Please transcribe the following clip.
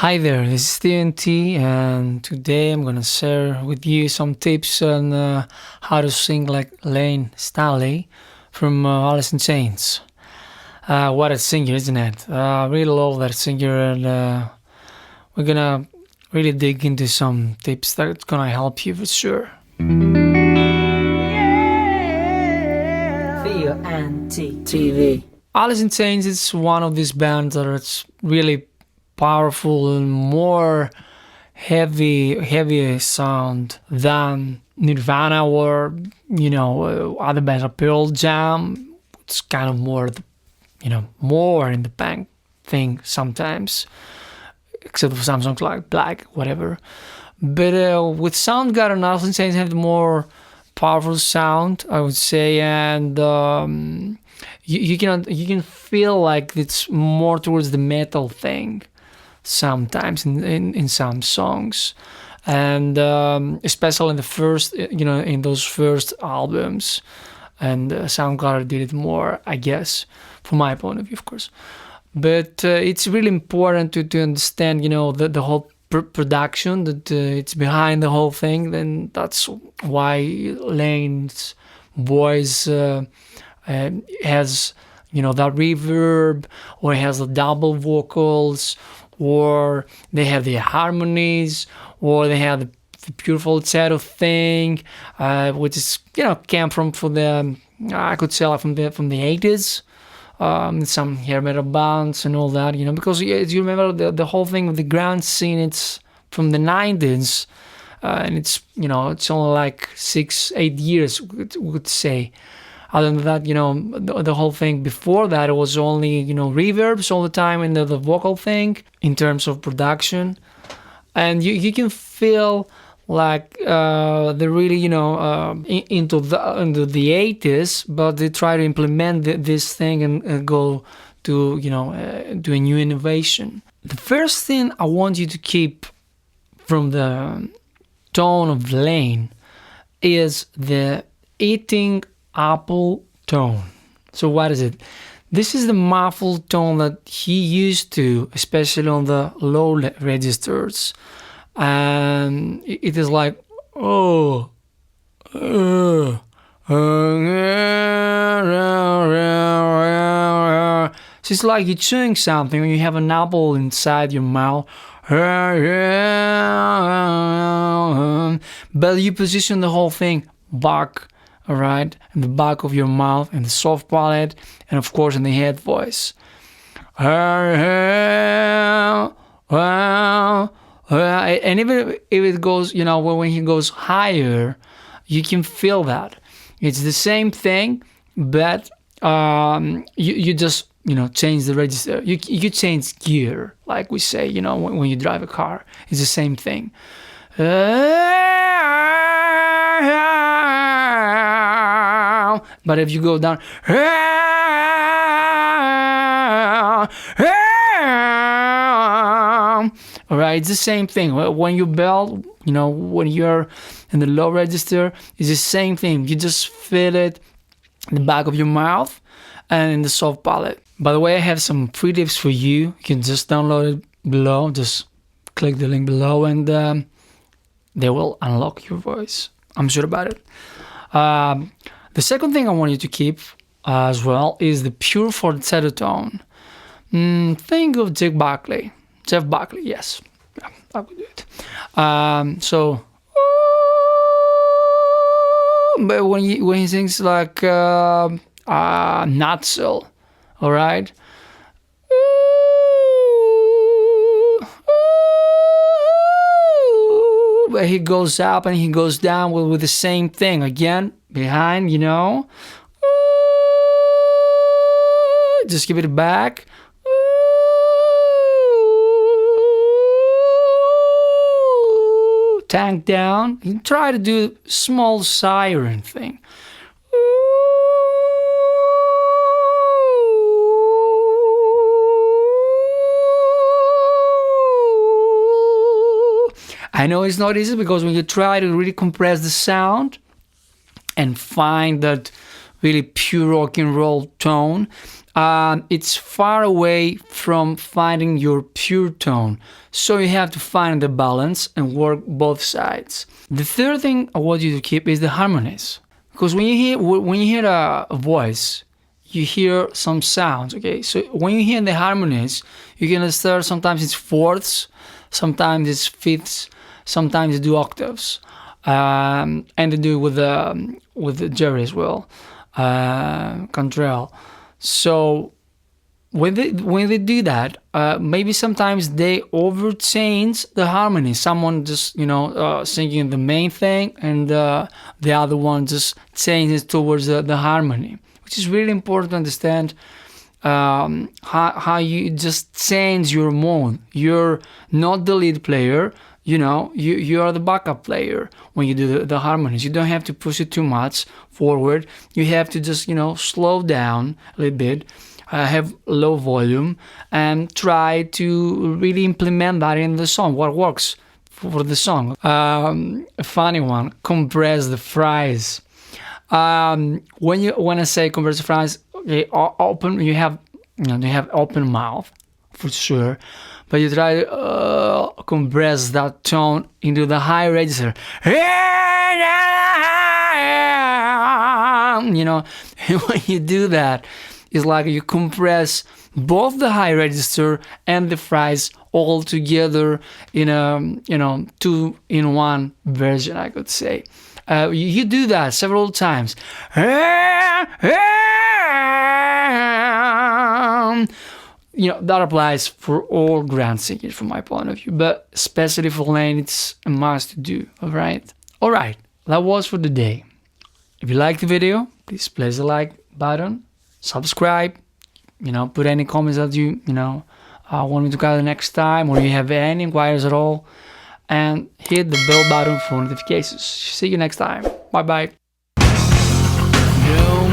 Hi there, this is Steven T, and today I'm gonna share with you some tips on how to sing like Layne Staley from Alice in Chains. What a singer, isn't it? I really love that singer, and we're gonna really dig into some tips that's gonna help you for sure. Theo and TV. Alice in Chains is one of these bands that is really powerful and more heavier sound than Nirvana or other bands like Pearl Jam. It's kind of more more in the punk thing sometimes, except for some songs like Black, whatever. But with Soundgarden, Alice in Chains have the more powerful sound, I would say, and you can feel like it's more towards the metal thing sometimes in some songs, and especially in the first in those first albums, and Soundgarden did it more, I guess, from my point of view, of course. But it's really important to understand the whole production that it's behind the whole thing. Then that's why Layne's voice has that reverb, or it has the double vocals, or they have the harmonies, or they have the pure falsetto thing, which is came from the I could say like from the 80s. Some hair metal bands and all that, because as you remember the whole thing with the grunge scene, it's from the 90s, and it's only like 6-8 years, we would say. Other than that, the whole thing before that, it was only, reverbs all the time, and the vocal thing in terms of production. And you can feel like they're really, into the 80s, but they try to implement this thing and go to, to a new innovation. The first thing I want you to keep from the tone of Layne is the eating apple tone. So what is it? This is the muffled tone that he used to, especially on the low registers, and it is like so it's like you're chewing something when you have an apple inside your mouth, but you position the whole thing back. All right, in the back of your mouth, in the soft palate, and of course in the head voice. And even if it goes, when he goes higher, you can feel that. It's the same thing, but you just change the register. You change gear, like we say, when you drive a car. It's the same thing. But if you go down, all right, it's the same thing. When you belt, when you're in the low register, it's the same thing. You just feel it in the back of your mouth and in the soft palate. By the way, I have some free tips for you. You can just download it below. Just click the link below, and they will unlock your voice. I'm sure about it. The second thing I want you to keep as well is the pure falsetto tone. Think of Jeff Buckley, yes. Yeah, I would do it. But when he sings like Nutshell, all right? But he goes up and he goes down with the same thing again behind, just give it back. Tank down. You try to do small siren thing. I know it's not easy, because when you try to really compress the sound and find that really pure rock and roll tone, it's far away from finding your pure tone. So you have to find the balance and work both sides. The third thing I want you to keep is the harmonies, because when you hear a voice, you hear some sounds. Okay, so when you hear the harmonies, you're gonna start. Sometimes it's fourths, sometimes it's fifths, sometimes you do octaves, and they do with the Jerry as well, Cantrell. So when they do that, maybe sometimes they overchange the harmony. Someone just singing the main thing, and the other one just changes towards the harmony, which is really important to understand. How you just change your mode. You're not the lead player. You are the backup player when you do the harmonies. You don't have to push it too much forward. You have to just slow down a little bit, have low volume, and try to really implement that in the song. What works for the song? A funny one: compress the fries. When I say compress the fries, okay, open. You have open mouth for sure, but you try to compress that tone into the high register. When you do that, it's like you compress both the high register and the fries all together in a 2-in-1 version, I could say. You do that several times. That applies for all grand singers from my point of view, but especially for Layne, it's a must to do. All right, that was for today. If you liked the video, please press the like button, subscribe, put any comments that you want me to cover next time, or you have any inquiries at all, and hit the bell button for notifications. See you next time. Bye bye. No